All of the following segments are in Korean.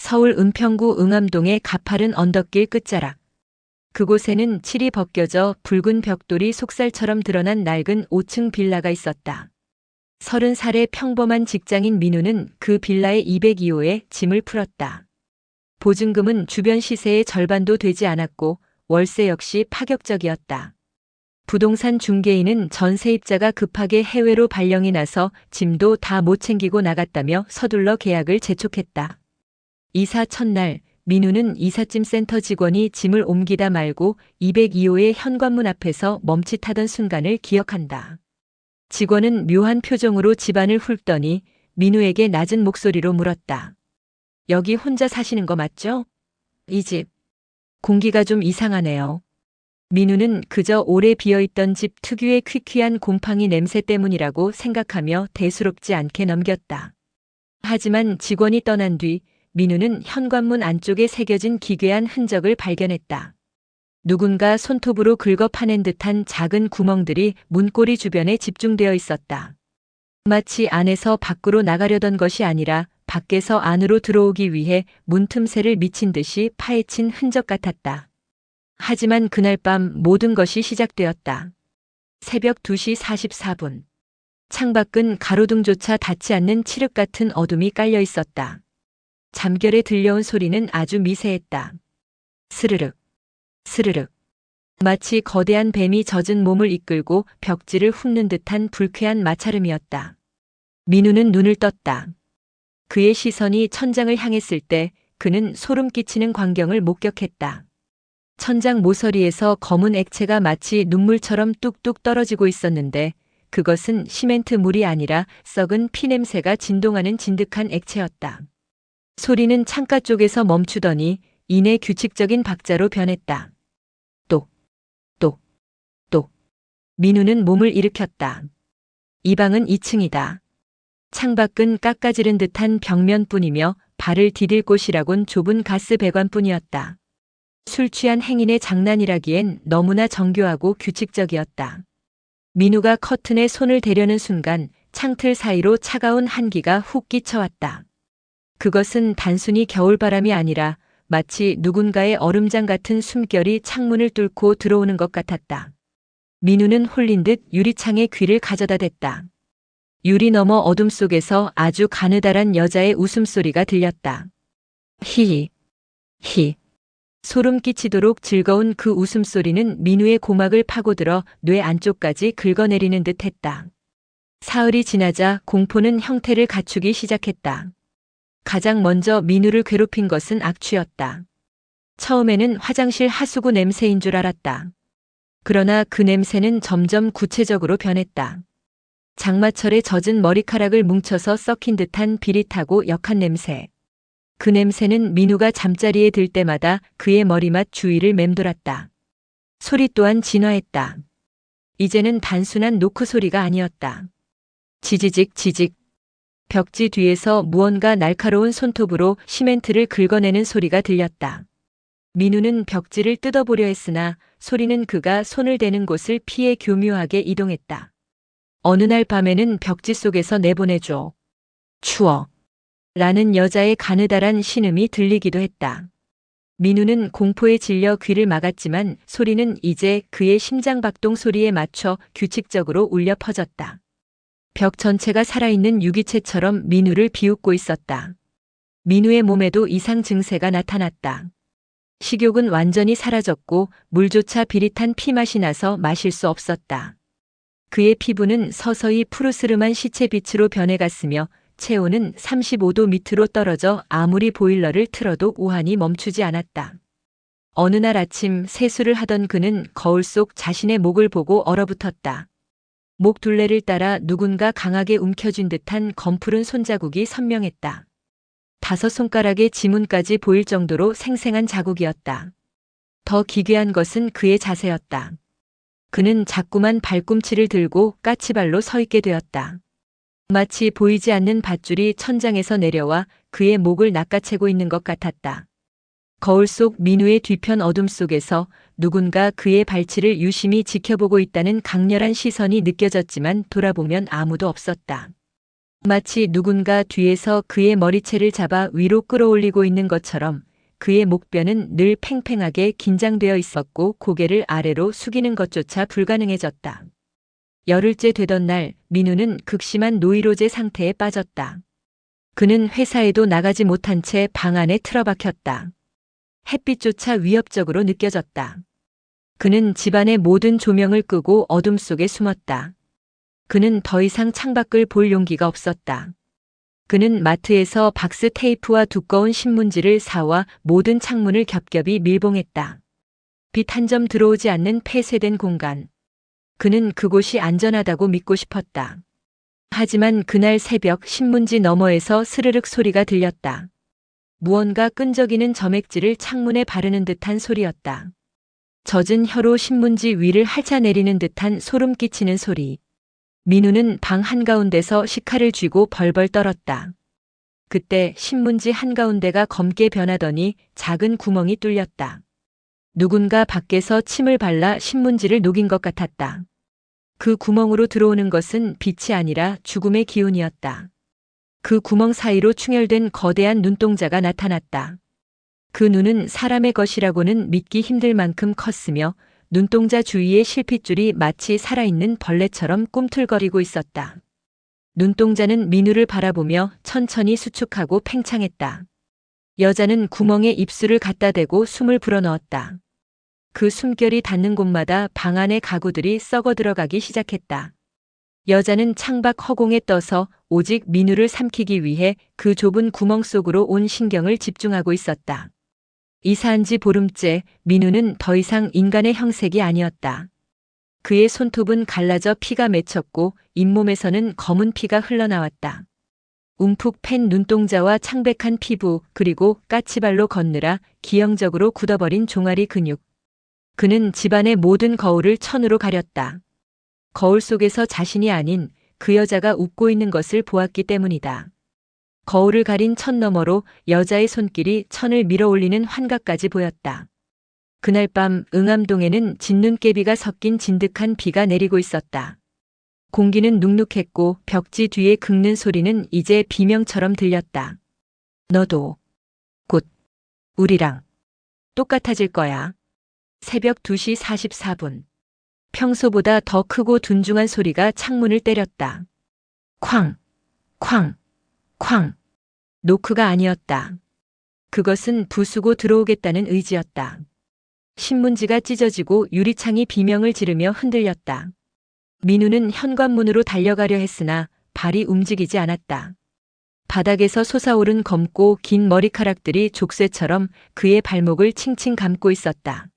서울 은평구 응암동의 가파른 언덕길 끝자락. 그곳에는 칠이 벗겨져 붉은 벽돌이 속살처럼 드러난 낡은 5층 빌라가 있었다. 30살의 평범한 직장인 민우는 그 빌라의 202호에 짐을 풀었다. 보증금은 주변 시세의 절반도 되지 않았고 월세 역시 파격적이었다. 부동산 중개인은 전세입자가 급하게 해외로 발령이 나서 짐도 다 못 챙기고 나갔다며 서둘러 계약을 재촉했다. 이사 첫날 민우는 이삿짐 센터 직원이 짐을 옮기다 말고 202호의 현관문 앞에서 멈칫하던 순간을 기억한다. 직원은 묘한 표정으로 집안을 훑더니 민우에게 낮은 목소리로 물었다. 여기 혼자 사시는 거 맞죠? 이 집. 공기가 좀 이상하네요. 민우는 그저 오래 비어있던 집 특유의 퀴퀴한 곰팡이 냄새 때문이라고 생각하며 대수롭지 않게 넘겼다. 하지만 직원이 떠난 뒤 민우는 현관문 안쪽에 새겨진 기괴한 흔적을 발견했다. 누군가 손톱으로 긁어 파낸 듯한 작은 구멍들이 문고리 주변에 집중되어 있었다. 마치 안에서 밖으로 나가려던 것이 아니라 밖에서 안으로 들어오기 위해 문틈새를 미친 듯이 파헤친 흔적 같았다. 하지만 그날 밤 모든 것이 시작되었다. 새벽 2시 44분. 창밖은 가로등조차 닿지 않는 칠흑 같은 어둠이 깔려 있었다. 잠결에 들려온 소리는 아주 미세했다. 스르륵, 스르륵. 마치 거대한 뱀이 젖은 몸을 이끌고 벽지를 훑는 듯한 불쾌한 마찰음이었다. 민우는 눈을 떴다. 그의 시선이 천장을 향했을 때 그는 소름 끼치는 광경을 목격했다. 천장 모서리에서 검은 액체가 마치 눈물처럼 뚝뚝 떨어지고 있었는데 그것은 시멘트 물이 아니라 썩은 피 냄새가 진동하는 진득한 액체였다. 소리는 창가 쪽에서 멈추더니 이내 규칙적인 박자로 변했다. 똑, 똑, 똑. 민우는 몸을 일으켰다. 이 방은 2층이다. 창밖은 깎아지른 듯한 벽면뿐이며 발을 디딜 곳이라곤 좁은 가스 배관뿐이었다. 술 취한 행인의 장난이라기엔 너무나 정교하고 규칙적이었다. 민우가 커튼에 손을 대려는 순간 창틀 사이로 차가운 한기가 훅 끼쳐왔다. 그것은 단순히 겨울바람이 아니라 마치 누군가의 얼음장 같은 숨결이 창문을 뚫고 들어오는 것 같았다. 민우는 홀린 듯 유리창에 귀를 가져다 댔다. 유리 너머 어둠 속에서 아주 가느다란 여자의 웃음소리가 들렸다. 히히, 히. 소름 끼치도록 즐거운 그 웃음소리는 민우의 고막을 파고들어 뇌 안쪽까지 긁어내리는 듯 했다. 사흘이 지나자 공포는 형태를 갖추기 시작했다. 가장 먼저 민우를 괴롭힌 것은 악취였다. 처음에는 화장실 하수구 냄새인 줄 알았다. 그러나 그 냄새는 점점 구체적으로 변했다. 장마철에 젖은 머리카락을 뭉쳐서 썩힌 듯한 비릿하고 역한 냄새. 그 냄새는 민우가 잠자리에 들 때마다 그의 머리맡 주위를 맴돌았다. 소리 또한 진화했다. 이제는 단순한 노크 소리가 아니었다. 지지직 지직. 벽지 뒤에서 무언가 날카로운 손톱으로 시멘트를 긁어내는 소리가 들렸다. 민우는 벽지를 뜯어보려 했으나 소리는 그가 손을 대는 곳을 피해 교묘하게 이동했다. 어느 날 밤에는 벽지 속에서 내보내줘. 추워. 라는 여자의 가느다란 신음이 들리기도 했다. 민우는 공포에 질려 귀를 막았지만 소리는 이제 그의 심장박동 소리에 맞춰 규칙적으로 울려 퍼졌다. 벽 전체가 살아있는 유기체처럼 민우를 비웃고 있었다. 민우의 몸에도 이상 증세가 나타났다. 식욕은 완전히 사라졌고 물조차 비릿한 피맛이 나서 마실 수 없었다. 그의 피부는 서서히 푸르스름한 시체빛으로 변해갔으며 체온은 35도 밑으로 떨어져 아무리 보일러를 틀어도 우환이 멈추지 않았다. 어느 날 아침 세수를 하던 그는 거울 속 자신의 목을 보고 얼어붙었다. 목 둘레를 따라 누군가 강하게 움켜쥔 듯한 검푸른 손자국이 선명했다. 5손가락의 지문까지 보일 정도로 생생한 자국이었다. 더 기괴한 것은 그의 자세였다. 그는 자꾸만 발꿈치를 들고 까치발로 서 있게 되었다. 마치 보이지 않는 밧줄이 천장에서 내려와 그의 목을 낚아채고 있는 것 같았다. 거울 속 민우의 뒤편 어둠 속에서 누군가 그의 발치를 유심히 지켜보고 있다는 강렬한 시선이 느껴졌지만 돌아보면 아무도 없었다. 마치 누군가 뒤에서 그의 머리채를 잡아 위로 끌어올리고 있는 것처럼 그의 목뼈는 늘 팽팽하게 긴장되어 있었고 고개를 아래로 숙이는 것조차 불가능해졌다. 열흘째 되던 날 민우는 극심한 노이로제 상태에 빠졌다. 그는 회사에도 나가지 못한 채 방 안에 틀어박혔다. 햇빛조차 위협적으로 느껴졌다. 그는 집안의 모든 조명을 끄고 어둠 속에 숨었다. 그는 더 이상 창밖을 볼 용기가 없었다. 그는 마트에서 박스 테이프와 두꺼운 신문지를 사와 모든 창문을 겹겹이 밀봉했다. 빛 한 점 들어오지 않는 폐쇄된 공간. 그는 그곳이 안전하다고 믿고 싶었다. 하지만 그날 새벽 신문지 너머에서 스르륵 소리가 들렸다. 무언가 끈적이는 점액질을 창문에 바르는 듯한 소리였다. 젖은 혀로 신문지 위를 핥아내리는 듯한 소름 끼치는 소리. 민우는 방 한가운데서 식칼을 쥐고 벌벌 떨었다. 그때 신문지 한가운데가 검게 변하더니 작은 구멍이 뚫렸다. 누군가 밖에서 침을 발라 신문지를 녹인 것 같았다. 그 구멍으로 들어오는 것은 빛이 아니라 죽음의 기운이었다. 그 구멍 사이로 충혈된 거대한 눈동자가 나타났다. 그 눈은 사람의 것이라고는 믿기 힘들 만큼 컸으며 눈동자 주위의 실핏줄이 마치 살아있는 벌레처럼 꿈틀거리고 있었다. 눈동자는 민우를 바라보며 천천히 수축하고 팽창했다. 여자는 구멍에 입술을 갖다 대고 숨을 불어넣었다. 그 숨결이 닿는 곳마다 방 안의 가구들이 썩어 들어가기 시작했다. 여자는 창밖 허공에 떠서 오직 민우를 삼키기 위해 그 좁은 구멍 속으로 온 신경을 집중하고 있었다. 이사한 지 보름째 민우는 더 이상 인간의 형색이 아니었다. 그의 손톱은 갈라져 피가 맺혔고 잇몸에서는 검은 피가 흘러나왔다. 움푹 팬 눈동자와 창백한 피부 그리고 까치발로 걷느라 기형적으로 굳어버린 종아리 근육. 그는 집안의 모든 거울을 천으로 가렸다. 거울 속에서 자신이 아닌 그 여자가 웃고 있는 것을 보았기 때문이다. 거울을 가린 천 너머로 여자의 손길이 천을 밀어올리는 환각까지 보였다. 그날 밤 응암동에는 진눈깨비가 섞인 진득한 비가 내리고 있었다. 공기는 눅눅했고 벽지 뒤에 긁는 소리는 이제 비명처럼 들렸다. 너도 곧 우리랑 똑같아질 거야. 새벽 2시 44분. 평소보다 더 크고 둔중한 소리가 창문을 때렸다. 쾅! 쾅! 쾅! 노크가 아니었다. 그것은 부수고 들어오겠다는 의지였다. 신문지가 찢어지고 유리창이 비명을 지르며 흔들렸다. 민우는 현관문으로 달려가려 했으나 발이 움직이지 않았다. 바닥에서 솟아오른 검고 긴 머리카락들이 족쇄처럼 그의 발목을 칭칭 감고 있었다.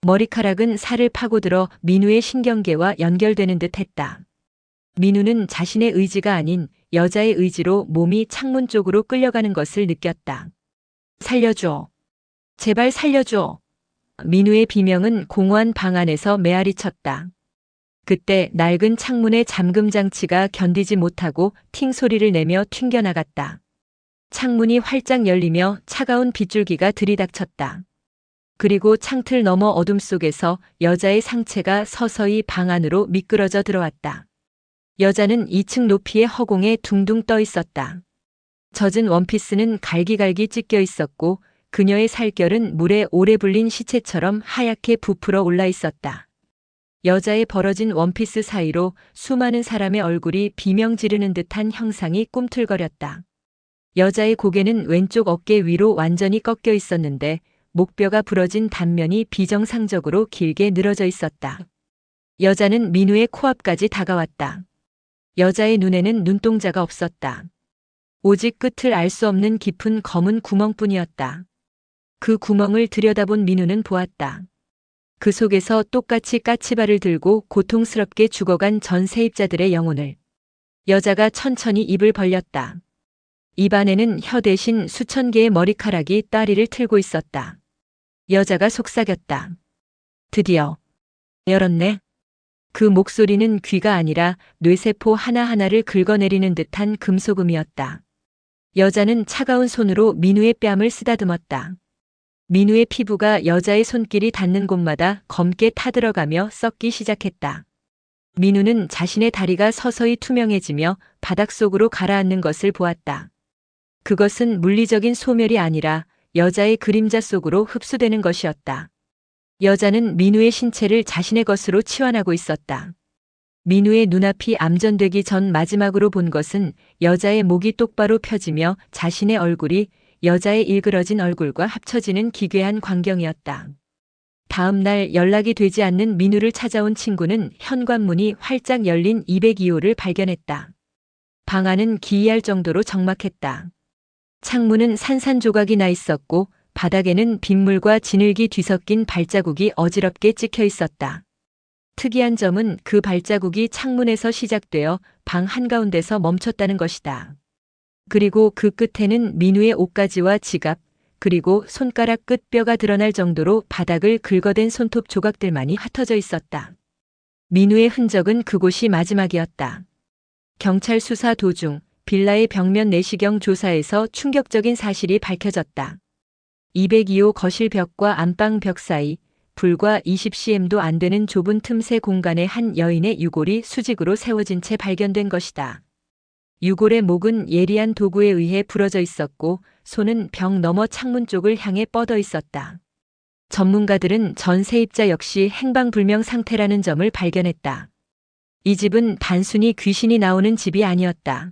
머리카락은 살을 파고들어 민우의 신경계와 연결되는 듯 했다. 민우는 자신의 의지가 아닌 여자의 의지로 몸이 창문 쪽으로 끌려가는 것을 느꼈다. 살려줘. 제발 살려줘. 민우의 비명은 공허한 방 안에서 메아리 쳤다. 그때 낡은 창문의 잠금 장치가 견디지 못하고 팅 소리를 내며 튕겨나갔다. 창문이 활짝 열리며 차가운 빗줄기가 들이닥쳤다. 그리고 창틀 너머 어둠 속에서 여자의 상체가 서서히 방 안으로 미끄러져 들어왔다. 여자는 2층 높이의 허공에 둥둥 떠 있었다. 젖은 원피스는 갈기갈기 찢겨 있었고 그녀의 살결은 물에 오래 불린 시체처럼 하얗게 부풀어 올라 있었다. 여자의 벌어진 원피스 사이로 수많은 사람의 얼굴이 비명 지르는 듯한 형상이 꿈틀거렸다. 여자의 고개는 왼쪽 어깨 위로 완전히 꺾여 있었는데 목뼈가 부러진 단면이 비정상적으로 길게 늘어져 있었다. 여자는 민우의 코앞까지 다가왔다. 여자의 눈에는 눈동자가 없었다. 오직 끝을 알 수 없는 깊은 검은 구멍뿐이었다. 그 구멍을 들여다본 민우는 보았다. 그 속에서 똑같이 까치발을 들고 고통스럽게 죽어간 전 세입자들의 영혼을. 여자가 천천히 입을 벌렸다. 입 안에는 혀 대신 수천 개의 머리카락이 따리를 틀고 있었다. 여자가 속삭였다. 드디어 열었네. 그 목소리는 귀가 아니라 뇌세포 하나하나를 긁어내리는 듯한 금속음이었다. 여자는 차가운 손으로 민우의 뺨을 쓰다듬었다. 민우의 피부가 여자의 손길이 닿는 곳마다 검게 타들어가며 썩기 시작했다. 민우는 자신의 다리가 서서히 투명해지며 바닥속으로 가라앉는 것을 보았다. 그것은 물리적인 소멸이 아니라 여자의 그림자 속으로 흡수되는 것이었다. 여자는 민우의 신체를 자신의 것으로 치환하고 있었다. 민우의 눈앞이 암전되기 전 마지막으로 본 것은 여자의 목이 똑바로 펴지며 자신의 얼굴이 여자의 일그러진 얼굴과 합쳐지는 기괴한 광경이었다. 다음 날 연락이 되지 않는 민우를 찾아온 친구는 현관문이 활짝 열린 202호를 발견했다. 방 안은 기이할 정도로 적막했다. 창문은 산산조각이 나 있었고 바닥에는 빗물과 진흙이 뒤섞인 발자국이 어지럽게 찍혀 있었다. 특이한 점은 그 발자국이 창문에서 시작되어 방 한가운데서 멈췄다는 것이다. 그리고 그 끝에는 민우의 옷가지와 지갑, 그리고 손가락 끝 뼈가 드러날 정도로 바닥을 긁어댄 손톱 조각들만이 흩어져 있었다. 민우의 흔적은 그곳이 마지막이었다. 경찰 수사 도중 빌라의 벽면 내시경 조사에서 충격적인 사실이 밝혀졌다. 202호 거실 벽과 안방 벽 사이 불과 20cm도 안 되는 좁은 틈새 공간에 한 여인의 유골이 수직으로 세워진 채 발견된 것이다. 유골의 목은 예리한 도구에 의해 부러져 있었고 손은 벽 너머 창문 쪽을 향해 뻗어 있었다. 전문가들은 전 세입자 역시 행방불명 상태라는 점을 발견했다. 이 집은 단순히 귀신이 나오는 집이 아니었다.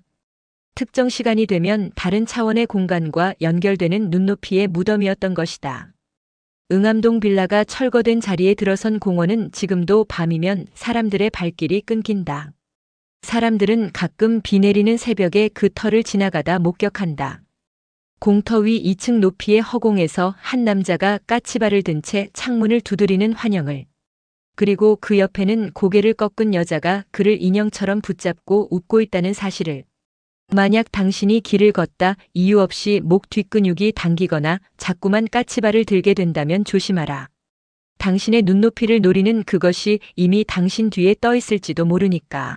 특정 시간이 되면 다른 차원의 공간과 연결되는 눈높이의 무덤이었던 것이다. 응암동 빌라가 철거된 자리에 들어선 공원은 지금도 밤이면 사람들의 발길이 끊긴다. 사람들은 가끔 비 내리는 새벽에 그 터를 지나가다 목격한다. 공터 위 2층 높이의 허공에서 한 남자가 까치발을 든 채 창문을 두드리는 환영을, 그리고 그 옆에는 고개를 꺾은 여자가 그를 인형처럼 붙잡고 웃고 있다는 사실을. 만약 당신이 길을 걷다 이유 없이 목 뒷근육이 당기거나 자꾸만 까치발을 들게 된다면 조심하라. 당신의 눈높이를 노리는 그것이 이미 당신 뒤에 떠 있을지도 모르니까.